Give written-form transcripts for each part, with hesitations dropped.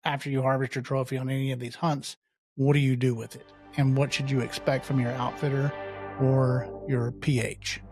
after you harvest your trophy on any of these hunts, what do you do with it? And what should you expect from your outfitter or your PH?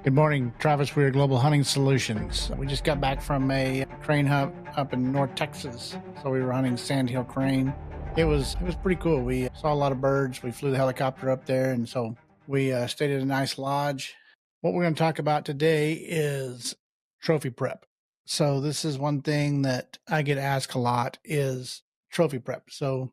Good morning, Travis Weir, Global Hunting Solutions. We just got back from a crane hunt up in North Texas. So we were hunting sandhill crane. It was pretty cool. We saw a lot of birds. We flew the helicopter up there, and so we stayed at a nice lodge. What we're going to talk about today is trophy prep. So this is one thing that I get asked a lot is trophy prep. So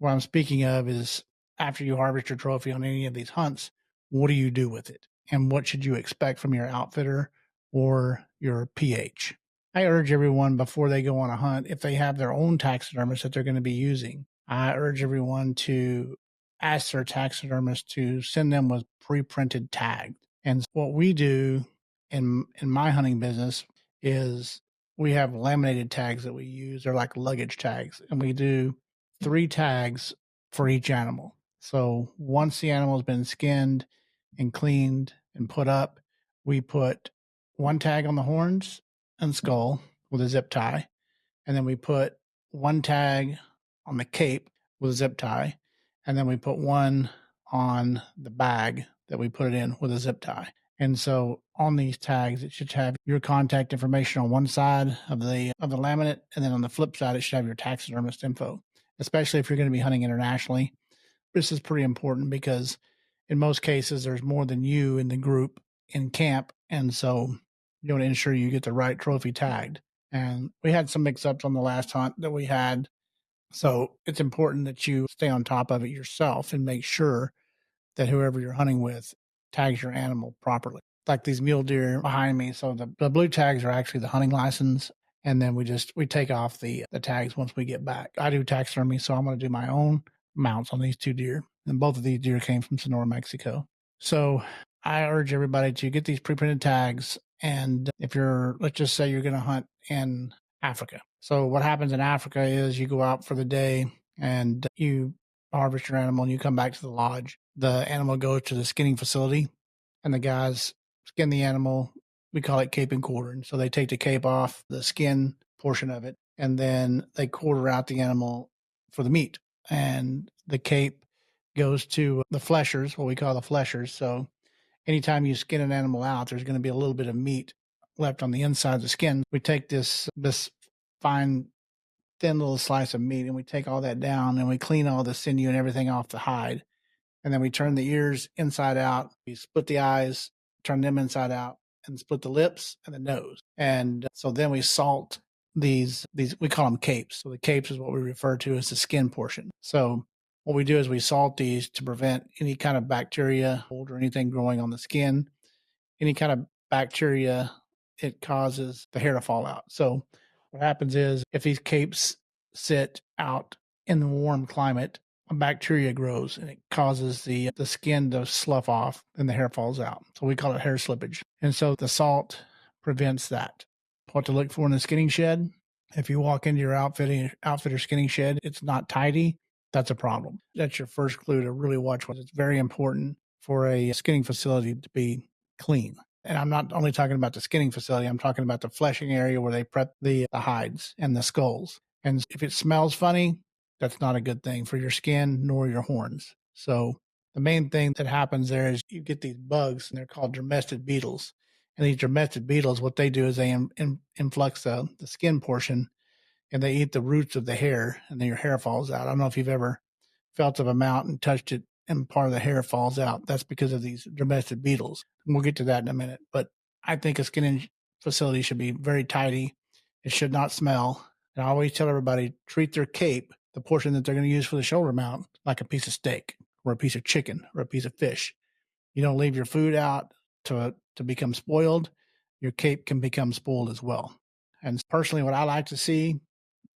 what I'm speaking of is after you harvest your trophy on any of these hunts, what do you do with it? And what should you expect from your outfitter or your PH? I urge everyone before they go on a hunt, if they have their own taxidermist that they're going to be using, I urge everyone to ask their taxidermist to send them with pre-printed tags. And what we do in my hunting business is we have laminated tags that we use. They're like luggage tags, and we do 3 tags for each animal. So once the animal has been skinned and cleaned and put up, we put 1 tag on the horns and skull with a zip tie, and then we put 1 tag on the cape with a zip tie, and then we put 1 on the bag that we put it in with a zip tie. And so on these tags, it should have your contact information on one side of the laminate, and then on the flip side, it should have your taxidermist info, especially if you're going to be hunting internationally. This is pretty important because in most cases, there's more than you in the group in camp. And so you want to ensure you get the right trophy tagged. And we had some mix-ups on the last hunt that we had. So it's important that you stay on top of it yourself and make sure that whoever you're hunting with tags your animal properly. Like these mule deer behind me. So the blue tags are actually the hunting license. And then we take off the tags once we get back. I do taxidermy, so I'm going to do my own mounts on these 2 deer. And both of these deer came from Sonora, Mexico. So I urge everybody to get these pre-printed tags. And if let's just say you're going to hunt in Africa. So what happens in Africa is you go out for the day and you harvest your animal and you come back to the lodge. The animal goes to the skinning facility and the guys skin the animal. We call it cape and quartering. So they take the cape off, the skin portion of it, and then they quarter out the animal for the meat. And the cape goes to the fleshers, what we call the fleshers. So anytime you skin an animal out, there's going to be a little bit of meat left on the inside of the skin. We take this fine, thin little slice of meat and we take all that down and we clean all the sinew and everything off the hide. And then we turn the ears inside out. We split the eyes, turn them inside out, and split the lips and the nose. And so then we salt these, we call them capes. So the capes is what we refer to as the skin portion. So what we do is we salt these to prevent any kind of bacteria or anything growing on the skin. Any kind of bacteria, it causes the hair to fall out. So what happens is if these capes sit out in the warm climate, a bacteria grows and it causes the skin to slough off and the hair falls out. So we call it hair slippage. And so the salt prevents that. What to look for in the skinning shed. If you walk into your outfitter skinning shed, it's not tidy, that's a problem. That's your first clue to really watch what. It's very important for a skinning facility to be clean. And I'm not only talking about the skinning facility, I'm talking about the fleshing area where they prep the hides and the skulls. And if it smells funny, that's not a good thing for your skin nor your horns. So the main thing that happens there is you get these bugs, and they're called dermestid beetles. And these dermestid beetles, what they do is they influx the skin portion, and they eat the roots of the hair, and then your hair falls out. I don't know if you've ever felt of a mount and touched it, and part of the hair falls out. That's because of these dermestid beetles. And we'll get to that in a minute. But I think a skinning facility should be very tidy. It should not smell. And I always tell everybody, treat their cape, the portion that they're going to use for the shoulder mount, like a piece of steak or a piece of chicken or a piece of fish. You don't leave your food out to become spoiled. Your cape can become spoiled as well. And personally, what I like to see,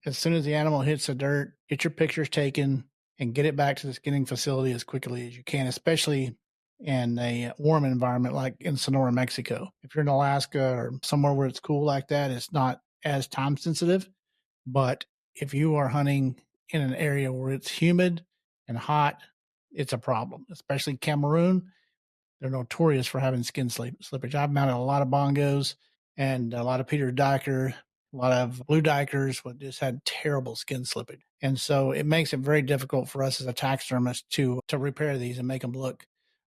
as soon as the animal hits the dirt, get your pictures taken and get it back to the skinning facility as quickly as you can, especially in a warm environment like in Sonora, Mexico. If you're in Alaska or somewhere where it's cool like that, it's not as time sensitive. But if you are hunting in an area where it's humid and hot, it's a problem, especially Cameroon. They're notorious for having skin slippage. I've mounted a lot of bongos and a lot of Peter Diker, a lot of blue dikers just had terrible skin slippage. And so it makes it very difficult for us as a taxidermist to repair these and make them look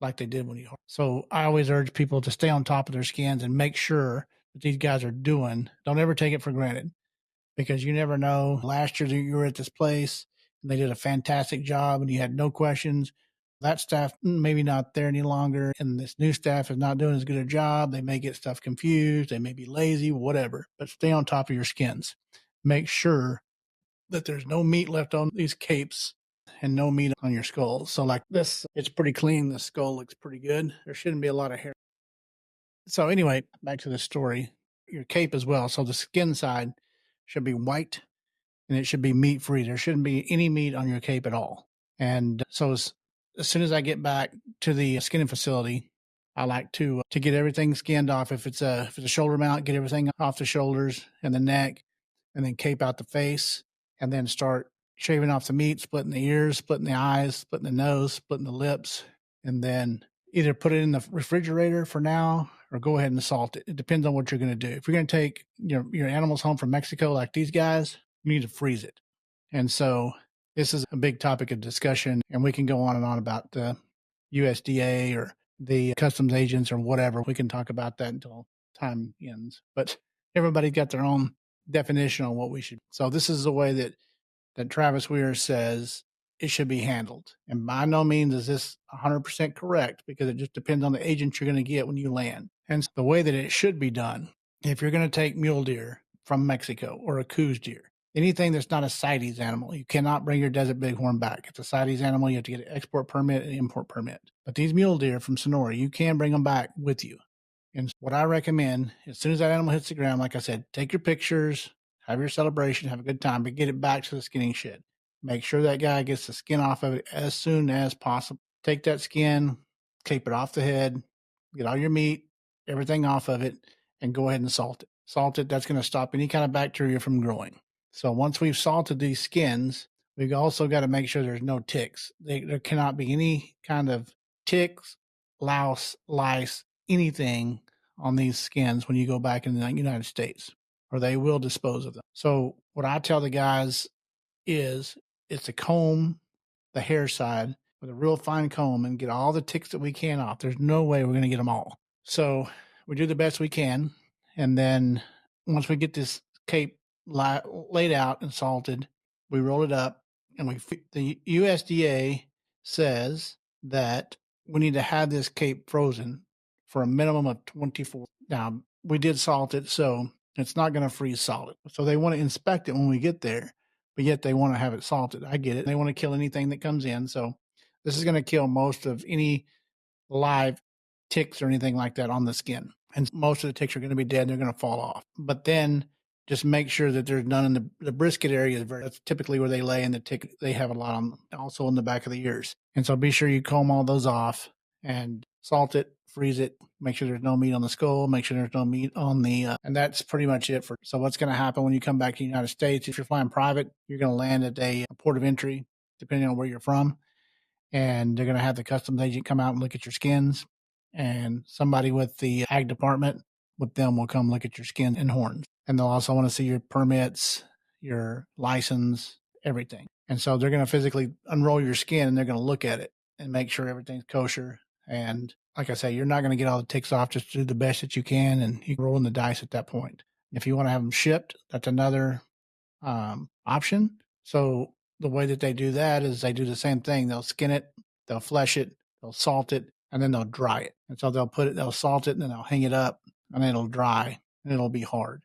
like they did when you. So I always urge people to stay on top of their skins and make sure that these guys are doing. Don't ever take it for granted, because you never know. Last year you were at this place and they did a fantastic job and you had no questions. That staff maybe not there any longer, and this new staff is not doing as good a job. They may get stuff confused. They may be lazy, whatever, but stay on top of your skins. Make sure that there's no meat left on these capes and no meat on your skull. So like this, it's pretty clean. The skull looks pretty good. There shouldn't be a lot of hair. So anyway, back to the story, your cape as well. So the skin side should be white and it should be meat free. There shouldn't be any meat on your cape at all. And so as soon as I get back to the skinning facility, I like to get everything skinned off. If it's a shoulder mount, get everything off the shoulders and the neck, and then cape out the face, and then start shaving off the meat, splitting the ears, splitting the eyes, splitting the nose, splitting the lips, and then either put it in the refrigerator for now or go ahead and salt it. It depends on what you're going to do. If you're going to take your animals home from Mexico like these guys, you need to freeze it. And so this is a big topic of discussion, and we can go on and on about the USDA or the customs agents or whatever. We can talk about that until time ends. But everybody got their own definition on what we should. So this is the way that Travis Weir says it should be handled. And by no means is this 100% correct, because it just depends on the agent you're going to get when you land. And the way that it should be done, if you're going to take mule deer from Mexico or a Coues deer, anything that's not a CITES animal, you cannot bring your desert bighorn back. It's a CITES animal. You have to get an export permit and import permit. But these mule deer from Sonora, you can bring them back with you. And what I recommend, as soon as that animal hits the ground, like I said, take your pictures, have your celebration, have a good time, but get it back to the skinning shed. Make sure that guy gets the skin off of it as soon as possible. Take that skin, cape it off the head, get all your meat, everything off of it, and go ahead and salt it. Salt it. That's going to stop any kind of bacteria from growing. So once we've salted these skins, we've also got to make sure there's no ticks. There cannot be any kind of ticks, louse, lice, anything on these skins when you go back in the United States, or they will dispose of them. So what I tell the guys is it's to comb the hair side with a real fine comb and get all the ticks that we can off. There's no way we're going to get them all. So we do the best we can. And then once we get this cape laid out and salted, we roll it up, and the USDA says that we need to have this cape frozen for a minimum of 24. Now, we did salt it, so it's not going to freeze solid. So they want to inspect it when we get there, but yet they want to have it salted. I get it. They want to kill anything that comes in. So this is going to kill most of any live ticks or anything like that on the skin. And most of the ticks are going to be dead. They're going to fall off. But then just make sure that there's none in the brisket area. That's typically where they lay, and the tick, they have a lot on them, also in the back of the ears. And so be sure you comb all those off and salt it, freeze it, make sure there's no meat on the skull, make sure there's no meat on the, and that's pretty much it. So what's going to happen when you come back to the United States, if you're flying private, you're going to land at a port of entry, depending on where you're from. And they're going to have the customs agent come out and look at your skins, and somebody with the ag department with them will come look at your skin and horns. And they'll also want to see your permits, your license, everything. And so they're going to physically unroll your skin, and they're going to look at it and make sure everything's kosher. And like I say, you're not going to get all the ticks off. Just do the best that you can, and you can roll in the dice at that point. If you want to have them shipped, that's another option. So the way that they do that is they do the same thing. They'll skin it, they'll flesh it, they'll salt it, and then they'll dry it. And so they'll salt it, and then they'll hang it up, and then it'll dry, and it'll be hard.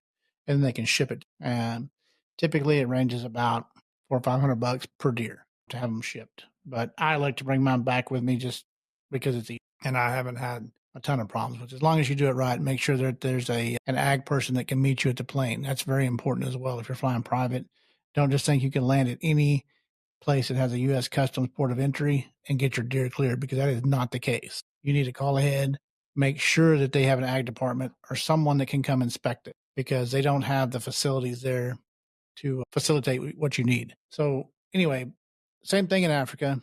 And then they can ship it. And typically it ranges about $400 or $500 per deer to have them shipped. But I like to bring mine back with me just because it's easy. And I haven't had a ton of problems with it. As long as you do it right, make sure that there's an ag person that can meet you at the plane. That's very important as well. If you're flying private, don't just think you can land at any place that has a U.S. Customs port of entry and get your deer cleared, because that is not the case. You need to call ahead, make sure that they have an ag department or someone that can come inspect it, because they don't have the facilities there to facilitate what you need. So anyway, same thing in Africa.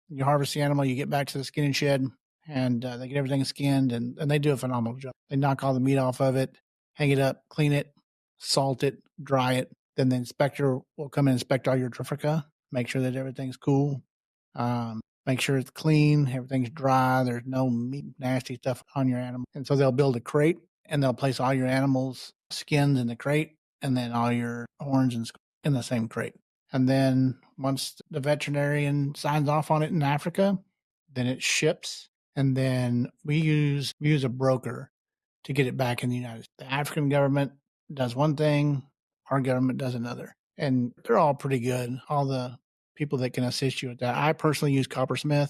You harvest the animal, you get back to the skinning shed, and they get everything skinned, and they do a phenomenal job. They knock all the meat off of it, hang it up, clean it, salt it, dry it. Then the inspector will come and inspect all your Trophica, make sure that everything's cool, make sure it's clean, everything's dry, there's no meat, nasty stuff on your animal. And so they'll build a crate and they'll place all your animals' skins in the crate and then all your horns and in the same crate. And then once the veterinarian signs off on it in Africa, then it ships. And then we use a broker to get it back in the United States. The African government does one thing, our government does another. And they're all pretty good, all the people that can assist you with that. I personally use Coppersmith.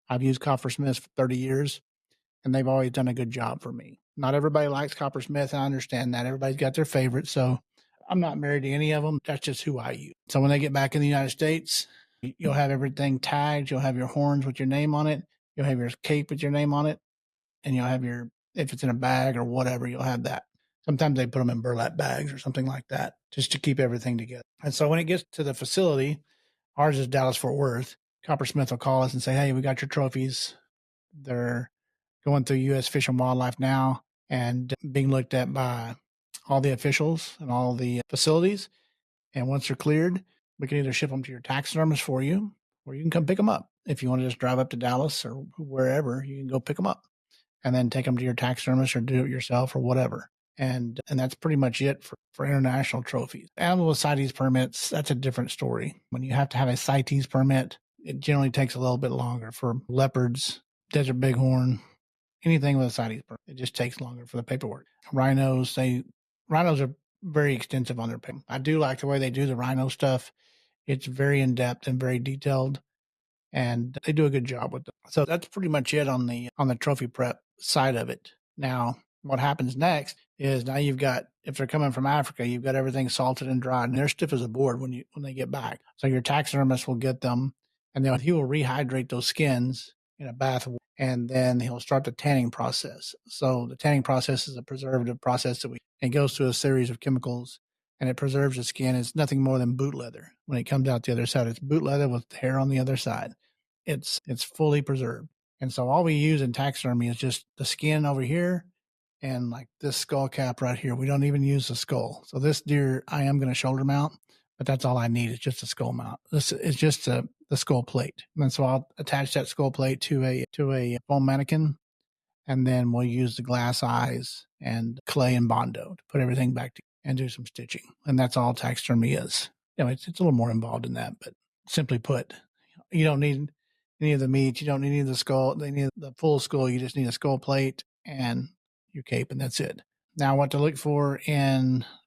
I've used Coppersmith for 30 years, and they've always done a good job for me. Not everybody likes Coppersmith. I understand that. Everybody's got their favorites. So I'm not married to any of them. That's just who I use. So when they get back in the United States, you'll have everything tagged. You'll have your horns with your name on it. You'll have your cape with your name on it. And you'll have your, if it's in a bag or whatever, you'll have that. Sometimes they put them in burlap bags or something like that just to keep everything together. And so when it gets to the facility, ours is Dallas Fort Worth. Coppersmith will call us and say, hey, we got your trophies. They're going through U.S. Fish and Wildlife now and being looked at by all the officials and all the facilities. And once they're cleared, we can either ship them to your taxidermist for you, or you can come pick them up. If you want to just drive up to Dallas or wherever, you can go pick them up and then take them to your taxidermist or do it yourself or whatever. And that's pretty much it for international trophies. Animal with CITES permits, that's a different story. When you have to have a CITES permit, it generally takes a little bit longer. For leopards, desert bighorn, anything with a CITES permit, it just takes longer for the paperwork. Rhinos are very extensive on their paper. I do like the way they do the rhino stuff. It's very in-depth and very detailed, and they do a good job with them. So that's pretty much it on the trophy prep side of it. Now, what happens next is now you've got, if they're coming from Africa, you've got everything salted and dried, and they're stiff as a board when they get back. So your taxidermist will get them, and then he will rehydrate those skins in a bath, and then he'll start the tanning process. So the tanning process is a preservative process it goes through a series of chemicals, and it preserves the skin. It's nothing more than boot leather. When it comes out the other side, it's boot leather with hair on the other side. It's fully preserved. And so all we use in taxidermy is just the skin over here and like this skull cap right here. We don't even use the skull. So this deer, I am going to shoulder mount, but that's all I need. It's just a skull mount. This is just the skull plate. And so I'll attach that skull plate to a foam mannequin, and then we'll use the glass eyes and clay and Bondo to put everything back together and do some stitching. And that's all taxidermy is. It's a little more involved in that, but simply put, you don't need any of the meat. You don't need any of the skull. They need the full skull. You just need a skull plate and your cape, and that's it. Now, what to look for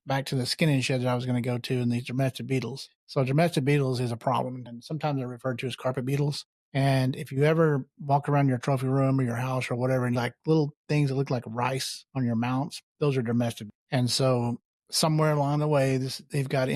back to the skinning shed that I was going to go to in these dermestid beetles. So dermestid beetles is a problem, and sometimes they're referred to as carpet beetles. And if you ever walk around your trophy room or your house or whatever, and like little things that look like rice on your mounts, those are dermestid. And so somewhere along the way, they've got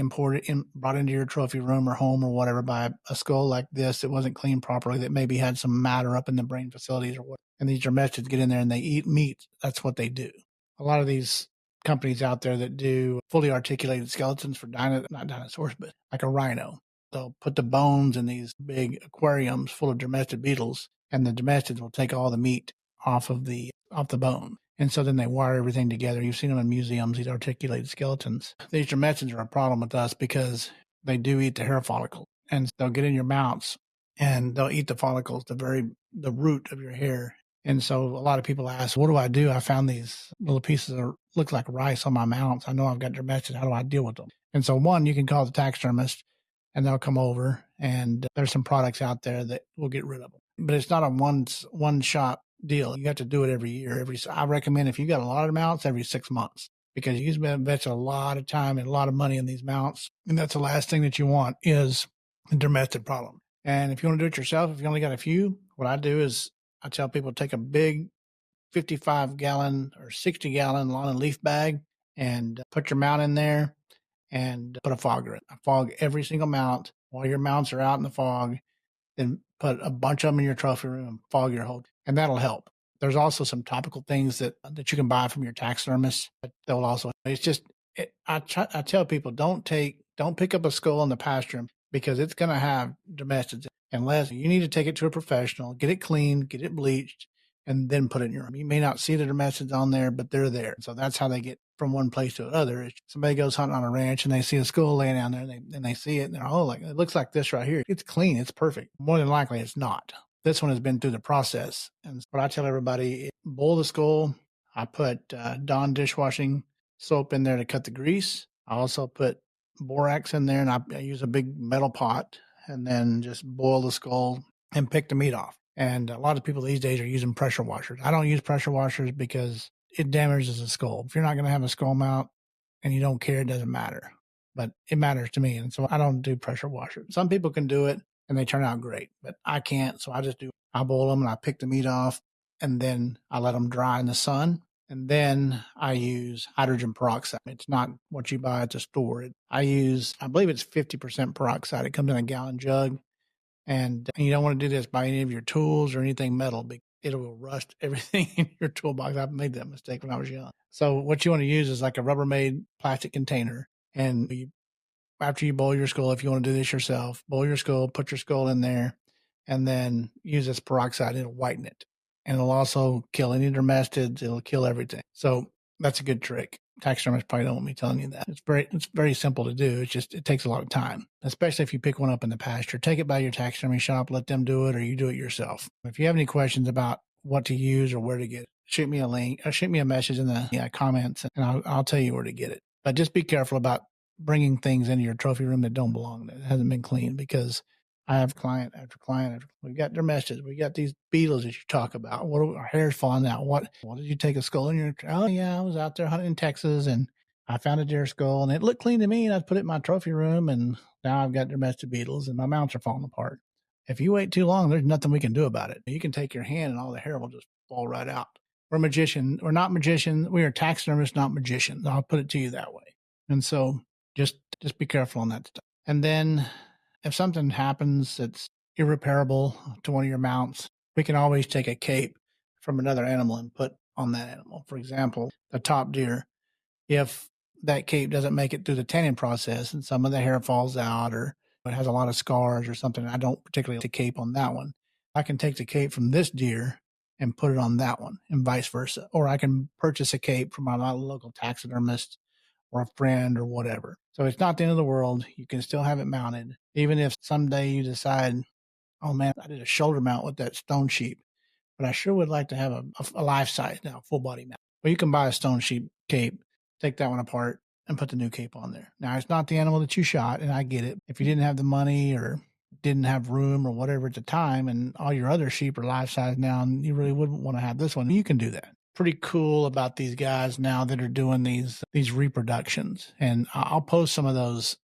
brought into your trophy room or home or whatever by a skull like this that wasn't cleaned properly, that maybe had some matter up in the brain facilities or what. And these dermestids get in there and they eat meat. That's what they do. A lot of these companies out there that do fully articulated skeletons for not dinosaurs, but like a rhino. They'll put the bones in these big aquariums full of dermestid beetles, and the dermestids will take all the meat off the bone. And so then they wire everything together. You've seen them in museums, these articulated skeletons. These dermestids are a problem with us because they do eat the hair follicle, and they'll get in your mounts and they'll eat the follicles, the root of your hair. And so a lot of people ask, what do I do? I found these little pieces that look like rice on my mounts. I know I've got dermestids. How do I deal with them? And so one, you can call the taxidermist and they'll come over, and there's some products out there that will get rid of them. But it's not a one shot deal. You have to do it every year. I recommend if you got a lot of mounts, every 6 months, because you invest a lot of time and a lot of money in these mounts. And that's the last thing that you want is a dermestid problem. And if you want to do it yourself, if you only got a few, what I do is I tell people to take a big 55-gallon or 60-gallon lawn and leaf bag and put your mount in there and put a fogger in. I fog every single mount while your mounts are out in the fog. Then put a bunch of them in your trophy room and fog your whole, and that'll help. There's also some topical things that you can buy from your taxidermist that will also. It's just I tell people don't pick up a skull in the pasture because it's going to have dermestids. Unless you need to take it to a professional, get it cleaned, get it bleached, and then put it in your room. You may not see the dermestids on there, but they're there. So that's how they get from one place to another. Somebody goes hunting on a ranch and they see a skull laying down there and they see it and they're, oh, like, it looks like this right here. It's clean. It's perfect. More than likely it's not. This one has been through the process. And what I tell everybody, boil the skull. I put Dawn dishwashing soap in there to cut the grease. I also put borax in there, and I use a big metal pot and then just boil the skull and pick the meat off. And a lot of people these days are using pressure washers. I don't use pressure washers because it damages the skull. If you're not going to have a skull mount and you don't care, it doesn't matter. But it matters to me. And so I don't do pressure washers. Some people can do it and they turn out great, but I can't. So I boil them and I pick the meat off and then I let them dry in the sun. And then I use hydrogen peroxide. It's not what you buy at the store. I believe it's 50% peroxide. It comes in a gallon jug. And you don't want to do this by any of your tools or anything metal because it will rust everything in your toolbox. I made that mistake when I was young. So what you want to use is like a Rubbermaid plastic container. And after you boil your skull, if you want to do this yourself, boil your skull, put your skull in there, and then use this peroxide. It'll whiten it. And it'll also kill any dermestids. It'll kill everything. So that's a good trick. Taxidermists probably don't want me telling you that. It's very simple to do. It takes a lot of time, especially if you pick one up in the pasture. Take it by your taxidermy shop, let them do it, or you do it yourself. If you have any questions about what to use or where to get it, shoot me a link or shoot me a message in the comments, and I'll tell you where to get it. But just be careful about bringing things into your trophy room that don't belong there, that hasn't been cleaned, because I have client after client. We got dermestids. We got these beetles that you talk about. Our hair's falling out. What did you take a skull in your? Oh yeah, I was out there hunting in Texas and I found a deer skull and it looked clean to me. And I put it in my trophy room and now I've got dermestid beetles and my mounts are falling apart. If you wait too long, there's nothing we can do about it. You can take your hand and all the hair will just fall right out. We're magician. We're not magicians. We are taxidermists, not magicians. I'll put it to you that way. And so just be careful on that stuff. And then if something happens that's irreparable to one of your mounts, we can always take a cape from another animal and put on that animal. For example, the top deer, if that cape doesn't make it through the tanning process and some of the hair falls out or it has a lot of scars or something, I don't particularly like the cape on that one. I can take the cape from this deer and put it on that one and vice versa. Or I can purchase a cape from my local taxidermist or a friend or whatever. So it's not the end of the world. You can still have it mounted. Even if someday you decide, oh man, I did a shoulder mount with that stone sheep, but I sure would like to have a life size now, full body mount. Well, you can buy a stone sheep cape, take that one apart and put the new cape on there. Now it's not the animal that you shot, and I get it. If you didn't have the money or didn't have room or whatever at the time, and all your other sheep are life size now, and you really wouldn't want to have this one, you can do that. Pretty cool about these guys now that are doing these reproductions. And I'll post some of those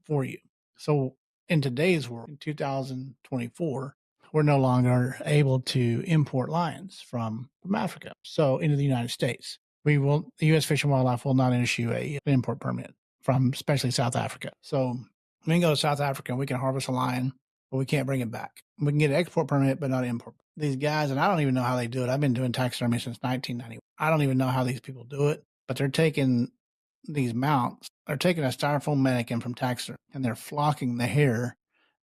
for you. So in today's world, in 2024, we're no longer able to import lions from Africa. So into the United States, the U.S. Fish and Wildlife will not issue an import permit from especially South Africa. So we can go to South Africa and we can harvest a lion, but we can't bring it back. We can get an export permit, but not import. These guys, and I don't even know how they do it. I've been doing taxidermy since 1990. I don't even know how these people do it, but they're taking these mounts. They're taking a styrofoam mannequin from taxidermy and they're flocking the hair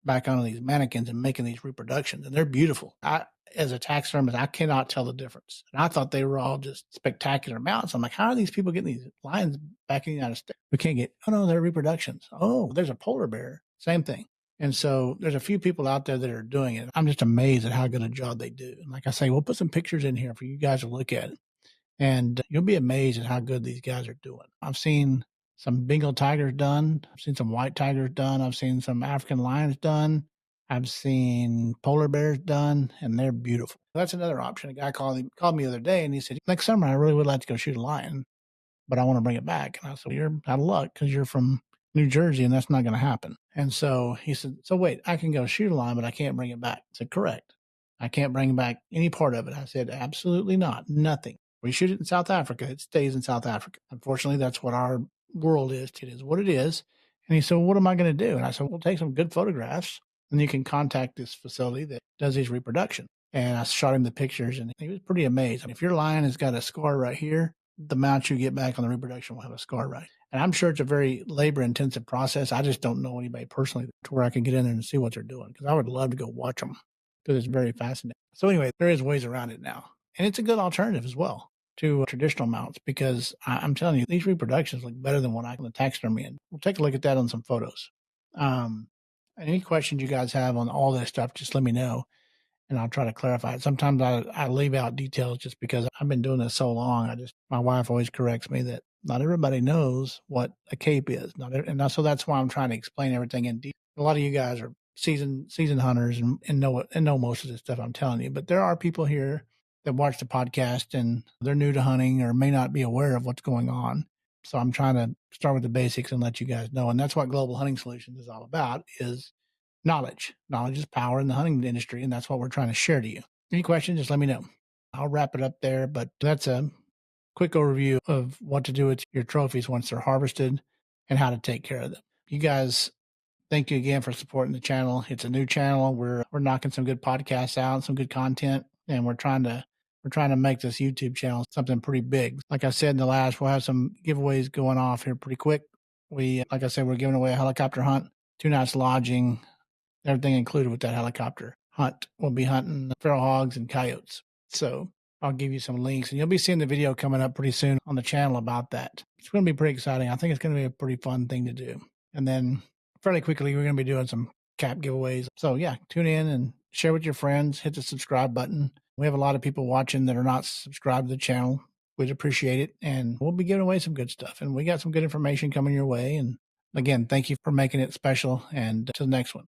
back onto these mannequins and making these reproductions. And they're beautiful. As a taxidermist, I cannot tell the difference. And I thought they were all just spectacular mounts. I'm like, how are these people getting these lions back in the United States? We can't get, oh no, they're reproductions. Oh, there's a polar bear. Same thing. And so there's a few people out there that are doing it. I'm just amazed at how good a job they do. And like I say, we'll put some pictures in here for you guys to look at. And you'll be amazed at how good these guys are doing. I've seen some Bengal tigers done. I've seen some white tigers done. I've seen some African lions done. I've seen polar bears done, and they're beautiful. That's another option. A guy called me the other day, and he said, next summer, I really would like to go shoot a lion, but I want to bring it back. And I said, well, you're out of luck because you're from New Jersey, and that's not going to happen. And so he said, so wait, I can go shoot a lion, but I can't bring it back. I said, correct. I can't bring back any part of it. I said, absolutely not. Nothing. We shoot it in South Africa. It stays in South Africa. Unfortunately, that's what our world is. It is what it is. And he said, well, what am I going to do? And I said, well, take some good photographs and you can contact this facility that does these reproduction. And I shot him the pictures and he was pretty amazed. I mean, if your lion has got a scar right here, the mount you get back on the reproduction will have a scar right. And I'm sure it's a very labor intensive process. I just don't know anybody personally to where I can get in there and see what they're doing because I would love to go watch them because it's very fascinating. So anyway, there is ways around it now. And it's a good alternative as well to traditional mounts because I'm telling you, these reproductions look better than what I can taxidermy in. We'll take a look at that on some photos. Any questions you guys have on all this stuff, just let me know and I'll try to clarify it. Sometimes I leave out details just because I've been doing this so long. My wife always corrects me that not everybody knows what a cape is. So that's why I'm trying to explain everything in detail. A lot of you guys are seasoned hunters and know most of this stuff I'm telling you, but there are people here that watch the podcast and they're new to hunting or may not be aware of what's going on. So I'm trying to start with the basics and let you guys know. And that's what Global Hunting Solutions is all about is knowledge. Knowledge is power in the hunting industry, and that's what we're trying to share to you. Any questions, just let me know. I'll wrap it up there, but that's a quick overview of what to do with your trophies once they're harvested and how to take care of them. You guys, thank you again for supporting the channel. It's a new channel. We're knocking some good podcasts out, some good content, and we're trying to make this YouTube channel something pretty big. Like I said in the last, we'll have some giveaways going off here pretty quick. Like I said, we're giving away a helicopter hunt, 2 nights lodging, everything included with that helicopter hunt. We'll be hunting feral hogs and coyotes. So I'll give you some links and you'll be seeing the video coming up pretty soon on the channel about that. It's going to be pretty exciting. I think it's going to be a pretty fun thing to do. And then fairly quickly, we're going to be doing some cap giveaways. So yeah, tune in and share with your friends, hit the subscribe button. We have a lot of people watching that are not subscribed to the channel. We'd appreciate it. And we'll be giving away some good stuff. And we got some good information coming your way. And again, thank you for making it special. And to the next one.